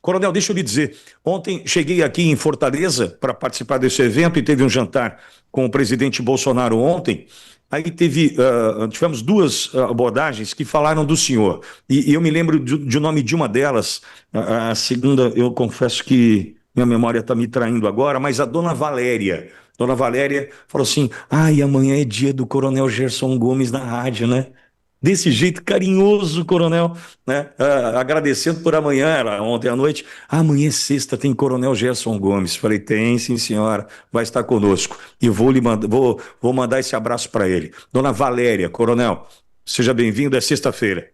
Coronel, deixa eu lhe dizer, ontem cheguei aqui em Fortaleza para participar desse evento e teve um jantar com o presidente Bolsonaro ontem. Aí tivemos duas abordagens que falaram do senhor. E eu me lembro de nome de uma delas, a segunda, eu confesso que minha memória está me traindo agora, mas a dona Valéria. Dona Valéria falou assim: ai, amanhã é dia do Coronel Gerson Gomes na rádio, né? Desse jeito carinhoso, coronel, né? Agradecendo por amanhã, era ontem à noite. Amanhã é sexta, tem Coronel Gerson Gomes. Falei, tem, sim, senhora, vai estar conosco. E vou mandar esse abraço para ele. Dona Valéria, coronel, seja bem-vindo, é sexta-feira.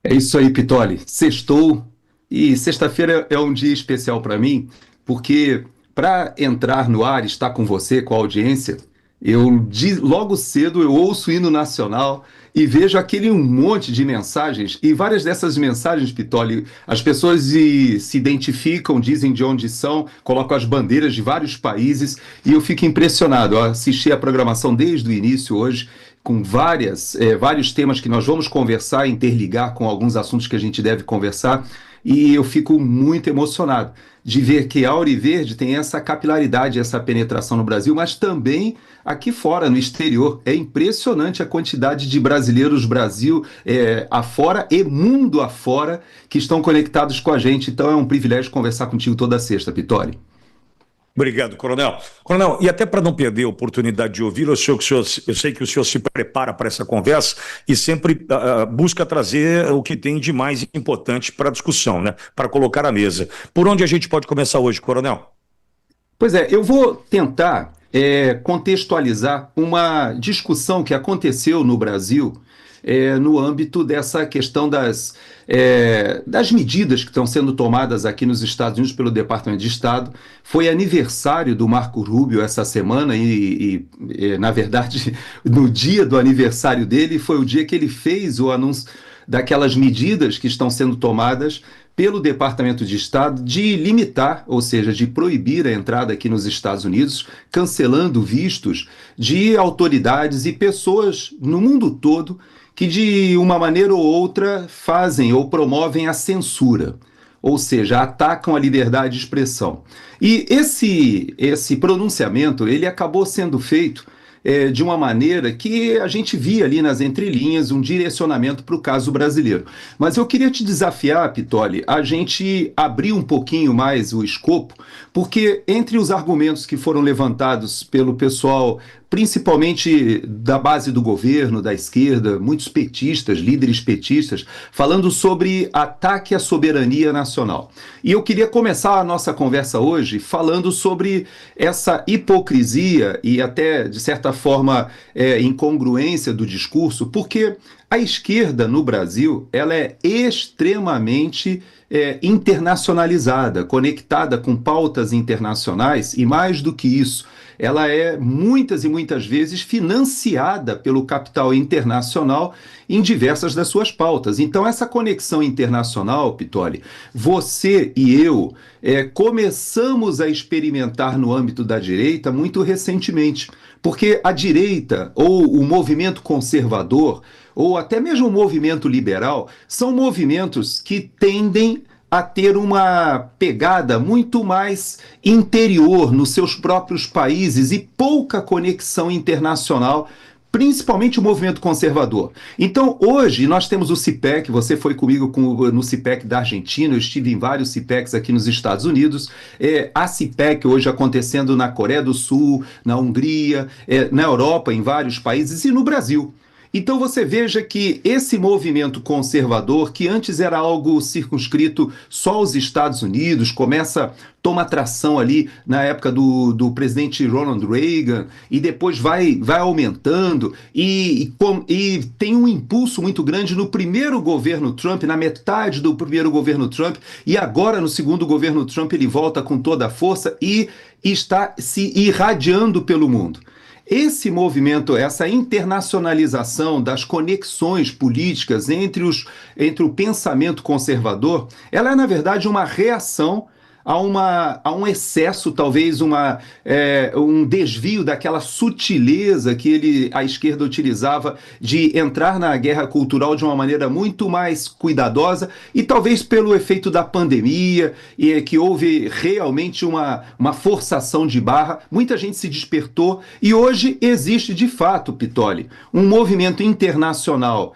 É isso aí, Pitoli. Sextou e sexta-feira é um dia especial para mim, porque para entrar no ar, estar com você, com a audiência, logo cedo eu ouço o hino nacional e vejo aquele um monte de mensagens e várias dessas mensagens, Pitoli, as pessoas se identificam, dizem de onde são, colocam as bandeiras de vários países e eu fico impressionado. Eu assisti a programação desde o início hoje com vários temas que nós vamos conversar, interligar com alguns assuntos que a gente deve conversar, e eu fico muito emocionado de ver que a Auriverde tem essa capilaridade, essa penetração no Brasil, mas também aqui fora, no exterior. É impressionante a quantidade de brasileiros Brasil afora e mundo afora que estão conectados com a gente. Então é um privilégio conversar contigo toda sexta, Vitória. Obrigado, coronel. Coronel, e até para não perder a oportunidade de ouvir, eu sei que o senhor se prepara para essa conversa e sempre busca trazer o que tem de mais importante para a discussão, né? Para colocar à mesa. Por onde a gente pode começar hoje, coronel? Pois é, eu vou tentar contextualizar uma discussão que aconteceu no Brasil no âmbito dessa questão das medidas que estão sendo tomadas aqui nos Estados Unidos pelo Departamento de Estado. Foi aniversário do Marco Rubio essa semana na verdade, no dia do aniversário dele, foi o dia que ele fez o anúncio daquelas medidas que estão sendo tomadas pelo Departamento de Estado de limitar, ou seja, de proibir a entrada aqui nos Estados Unidos, cancelando vistos de autoridades e pessoas no mundo todo que de uma maneira ou outra fazem ou promovem a censura, ou seja, atacam a liberdade de expressão. E esse pronunciamento ele acabou sendo feito de uma maneira que a gente via ali nas entrelinhas um direcionamento para o caso brasileiro. Mas eu queria te desafiar, Pitoli, a gente abrir um pouquinho mais o escopo, porque entre os argumentos que foram levantados pelo pessoal, principalmente da base do governo, da esquerda, muitos petistas, líderes petistas, falando sobre ataque à soberania nacional. E eu queria começar a nossa conversa hoje falando sobre essa hipocrisia e até, de certa forma, incongruência do discurso, porque a esquerda no Brasil ela é extremamente internacionalizada, conectada com pautas internacionais e, mais do que isso, ela é muitas e muitas vezes financiada pelo capital internacional em diversas das suas pautas. Então, essa conexão internacional, Pitoli, você e eu começamos a experimentar no âmbito da direita muito recentemente, porque a direita ou o movimento conservador ou até mesmo o movimento liberal são movimentos que tendem a ter uma pegada muito mais interior nos seus próprios países e pouca conexão internacional, principalmente o movimento conservador. Então, hoje, nós temos o CIPEC, você foi comigo no CIPEC da Argentina, eu estive em vários CIPECs aqui nos Estados Unidos, a CIPEC hoje acontecendo na Coreia do Sul, na Hungria, na Europa, em vários países e no Brasil. Então você veja que esse movimento conservador, que antes era algo circunscrito só aos Estados Unidos, toma tração ali na época do presidente Ronald Reagan, e depois vai aumentando, e tem um impulso muito grande no primeiro governo Trump, na metade do primeiro governo Trump, e agora no segundo governo Trump ele volta com toda a força e está se irradiando pelo mundo. Esse movimento, essa internacionalização das conexões políticas entre o pensamento conservador, ela é, na verdade, uma reação a um excesso, talvez um desvio daquela sutileza que a esquerda utilizava de entrar na guerra cultural de uma maneira muito mais cuidadosa, e talvez pelo efeito da pandemia, e que houve realmente uma forçação de barra, muita gente se despertou, e hoje existe de fato, Pitoli, um movimento internacional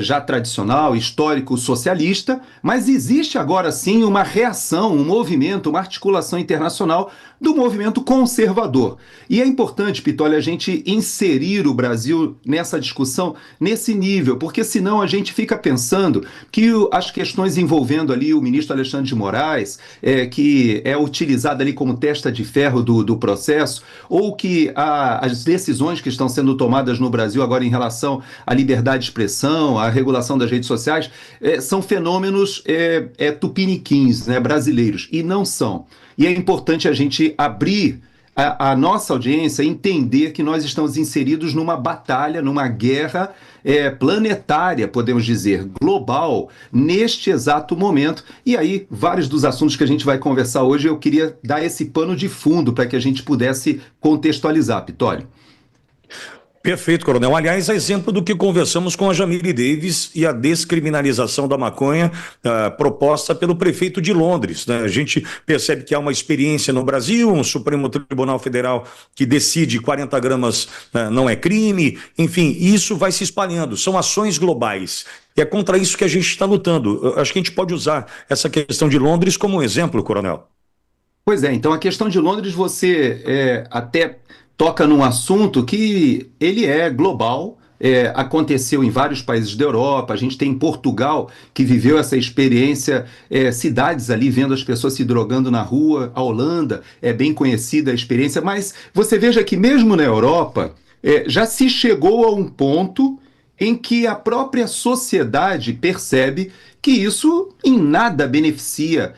já tradicional, histórico, socialista, mas existe agora sim uma reação, um movimento, uma articulação internacional do movimento conservador. E é importante, Pitoli, a gente inserir o Brasil nessa discussão, nesse nível, porque senão a gente fica pensando que as questões envolvendo ali o ministro Alexandre de Moraes, que é utilizado ali como testa de ferro do processo, ou que as decisões que estão sendo tomadas no Brasil agora em relação à liberdade de expressão, a regulação das redes sociais, são fenômenos tupiniquins, né, brasileiros, e não são. E é importante a gente abrir a nossa audiência, entender que nós estamos inseridos numa batalha, numa guerra planetária, podemos dizer, global, neste exato momento. E aí, vários dos assuntos que a gente vai conversar hoje, eu queria dar esse pano de fundo para que a gente pudesse contextualizar, Pitoli. Perfeito, Coronel. Aliás, é exemplo do que conversamos com a Jamile Davis e a descriminalização da maconha proposta pelo prefeito de Londres, né? A gente percebe que há uma experiência no Brasil, um Supremo Tribunal Federal que decide 40 gramas não é crime, enfim, isso vai se espalhando, são ações globais. E é contra isso que a gente está lutando. Eu acho que a gente pode usar essa questão de Londres como um exemplo, Coronel. Pois é, então a questão de Londres você até toca num assunto que ele é global, aconteceu em vários países da Europa, a gente tem Portugal que viveu essa experiência, cidades ali vendo as pessoas se drogando na rua, a Holanda é bem conhecida a experiência, mas você veja que mesmo na Europa já se chegou a um ponto em que a própria sociedade percebe que isso em nada beneficia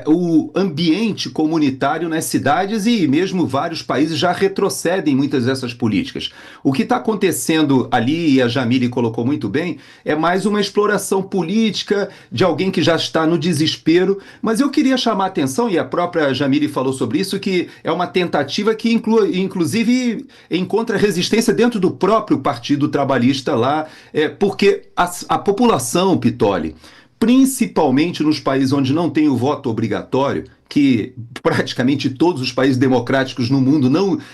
o ambiente comunitário nas cidades, e mesmo vários países já retrocedem muitas dessas políticas. O que está acontecendo ali, e a Jamile colocou muito bem, é mais uma exploração política de alguém que já está no desespero, mas eu queria chamar a atenção, e a própria Jamile falou sobre isso, que é uma tentativa que inclusive encontra resistência dentro do próprio Partido Trabalhista lá, porque a população, Pitoli, principalmente nos países onde não tem o voto obrigatório, que praticamente todos os países democráticos no mundo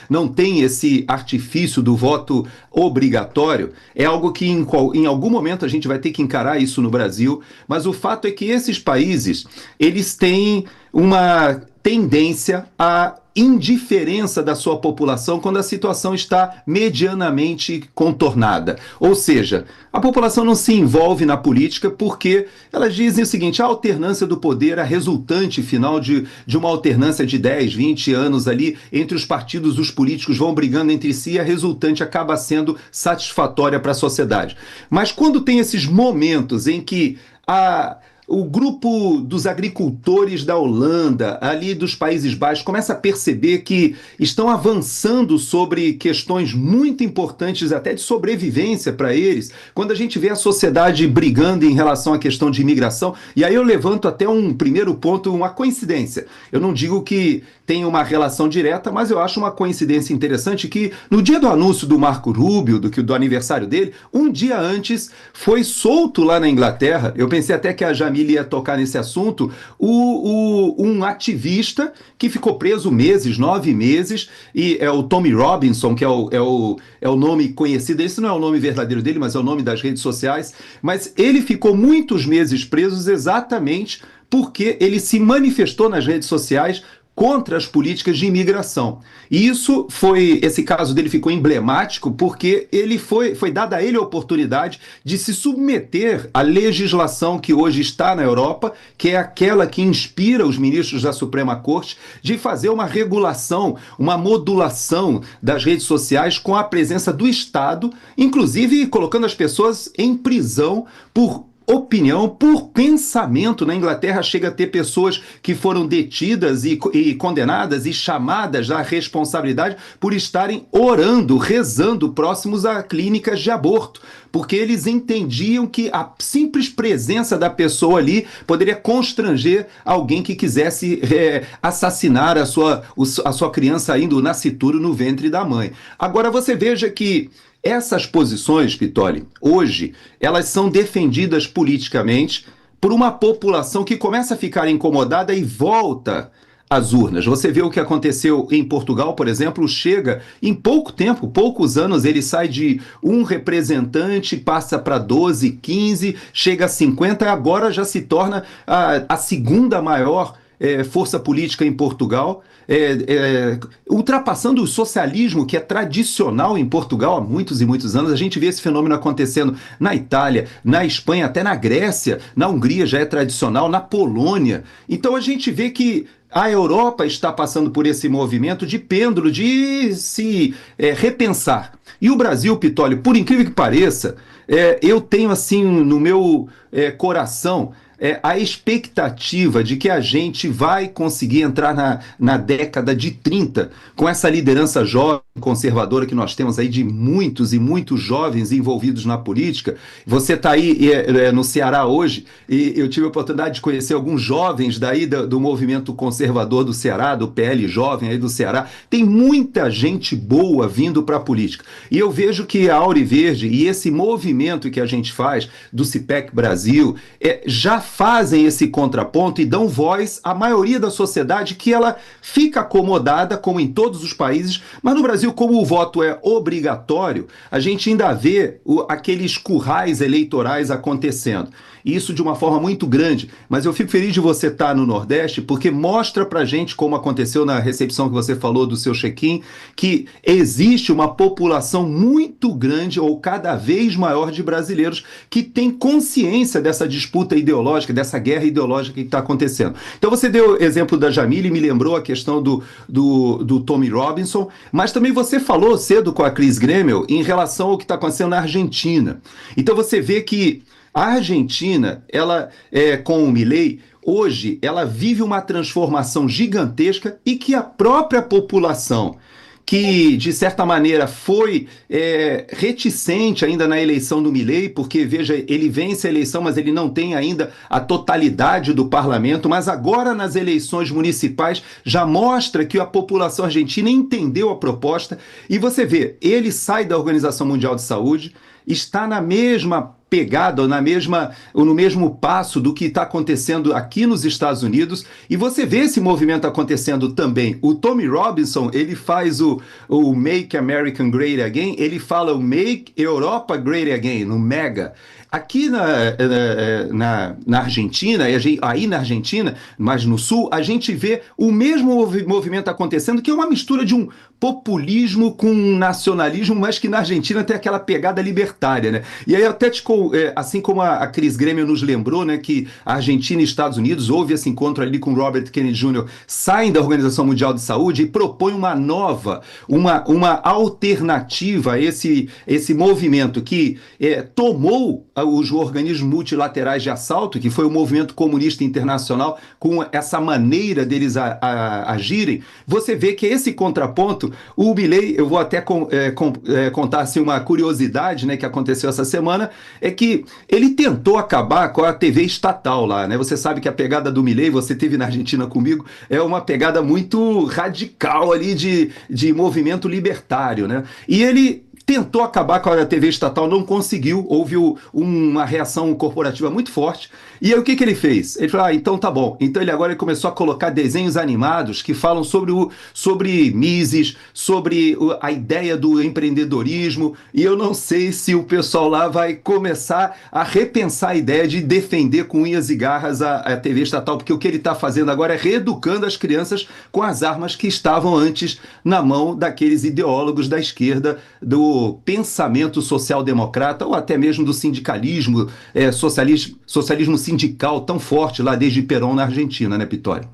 não têm esse artifício do voto obrigatório, é algo que em algum momento a gente vai ter que encarar isso no Brasil, mas o fato é que esses países, eles têm uma tendência à indiferença da sua população quando a situação está medianamente contornada. Ou seja, a população não se envolve na política porque elas dizem o seguinte: a alternância do poder, a resultante final de uma alternância de 10, 20 anos ali entre os partidos, os políticos vão brigando entre si, e a resultante acaba sendo satisfatória para a sociedade. Mas quando tem esses momentos em que o grupo dos agricultores da Holanda, ali dos Países Baixos, começa a perceber que estão avançando sobre questões muito importantes, até de sobrevivência para eles, quando a gente vê a sociedade brigando em relação à questão de imigração, e aí eu levanto até um primeiro ponto, uma coincidência. Eu não digo que tem uma relação direta, mas eu acho uma coincidência interessante que no dia do anúncio do Marco Rubio, do aniversário dele, um dia antes foi solto lá na Inglaterra, eu pensei até que a Jamile ia tocar nesse assunto, um ativista que ficou preso 9 meses, e é o Tommy Robinson, que é o nome conhecido, esse não é o nome verdadeiro dele, mas é o nome das redes sociais, mas ele ficou muitos meses preso exatamente porque ele se manifestou nas redes sociais contra as políticas de imigração. E esse caso dele ficou emblemático porque foi dada a ele a oportunidade de se submeter à legislação que hoje está na Europa, que é aquela que inspira os ministros da Suprema Corte de fazer uma regulação, uma modulação das redes sociais com a presença do Estado, inclusive colocando as pessoas em prisão por opinião, por pensamento. Na Inglaterra chega a ter pessoas que foram detidas e condenadas e chamadas à responsabilidade por estarem orando, rezando próximos a clínicas de aborto, porque eles entendiam que a simples presença da pessoa ali poderia constranger alguém que quisesse assassinar a sua criança ainda, o nascituro, no ventre da mãe. Agora você veja que essas posições, Pitoli, hoje, elas são defendidas politicamente por uma população que começa a ficar incomodada e volta às urnas. Você vê o que aconteceu em Portugal, por exemplo, Chega, em pouco tempo, poucos anos, ele sai de um representante, passa para 12, 15, chega a 50, agora já se torna a segunda maior força política em Portugal, ultrapassando o socialismo, que é tradicional em Portugal há muitos e muitos anos. A gente vê esse fenômeno acontecendo na Itália, na Espanha, até na Grécia, na Hungria já é tradicional, na Polônia. Então a gente vê que a Europa está passando por esse movimento de pêndulo, de se repensar. E o Brasil, Pitoli, por incrível que pareça, eu tenho assim no meu coração a expectativa de que a gente vai conseguir entrar na década de 30 com essa liderança jovem, conservadora que nós temos aí, de muitos e muitos jovens envolvidos na política. Você está aí no Ceará hoje, e eu tive a oportunidade de conhecer alguns jovens daí do movimento conservador do Ceará, do PL Jovem aí do Ceará. Tem muita gente boa vindo para a política. E eu vejo que a Auriverde e esse movimento que a gente faz do CIPEC Brasil já fazem esse contraponto e dão voz à maioria da sociedade, que ela fica acomodada, como em todos os países, mas no Brasil, como o voto é obrigatório, a gente ainda vê aqueles currais eleitorais acontecendo. Isso de uma forma muito grande, mas eu fico feliz de você estar no Nordeste, porque mostra pra gente, como aconteceu na recepção que você falou do seu check-in, que existe uma população muito grande, ou cada vez maior, de brasileiros que tem consciência dessa disputa ideológica, dessa guerra ideológica que está acontecendo. Então você deu o exemplo da Jamile e me lembrou a questão do Tommy Robinson, mas também você falou cedo com a Cris Gremel em relação ao que está acontecendo na Argentina. Então você vê que a Argentina, ela, com o Milei, hoje, ela vive uma transformação gigantesca, e que a própria população, que de certa maneira foi reticente ainda na eleição do Milei, porque, veja, ele vence a eleição, mas ele não tem ainda a totalidade do parlamento, mas agora nas eleições municipais já mostra que a população argentina entendeu a proposta, e você vê, ele sai da Organização Mundial de Saúde, está na mesma pegada, no mesmo passo do que está acontecendo aqui nos Estados Unidos, e você vê esse movimento acontecendo também. O Tommy Robinson, ele faz o Make America Great Again, ele fala o Make Europa Great Again, no MEGA. Aqui na Argentina, aí na Argentina, mas no Sul, a gente vê o mesmo movimento acontecendo, que é uma mistura de um populismo com um nacionalismo, mas que na Argentina tem aquela pegada libertária, né? E aí até, assim como a Cris Grêmio nos lembrou, né, que a Argentina e Estados Unidos, houve esse encontro ali com Robert Kennedy Jr., saem da Organização Mundial de Saúde e propõem uma nova, uma alternativa a esse movimento que tomou os organismos multilaterais de assalto, que foi o movimento comunista internacional, com essa maneira deles agirem. Você vê que esse contraponto, o Milei, eu vou até contar assim, uma curiosidade, né, que aconteceu essa semana, é que ele tentou acabar com a TV estatal lá, né? Você sabe que a pegada do Milei, você teve na Argentina comigo, é uma pegada muito radical ali de movimento libertário, né? E ele tentou acabar com a TV estatal, não conseguiu, houve uma reação corporativa muito forte. E aí o que ele fez? Ele falou, então tá bom. Então ele começou a colocar desenhos animados que falam sobre Mises, sobre a ideia do empreendedorismo, e eu não sei se o pessoal lá vai começar a repensar a ideia de defender com unhas e garras a TV estatal, porque o que ele está fazendo agora é reeducando as crianças com as armas que estavam antes na mão daqueles ideólogos da esquerda, do pensamento social-democrata, ou até mesmo do sindicalismo, socialismo sindical tão forte lá desde Perón na Argentina, né, Pitoli?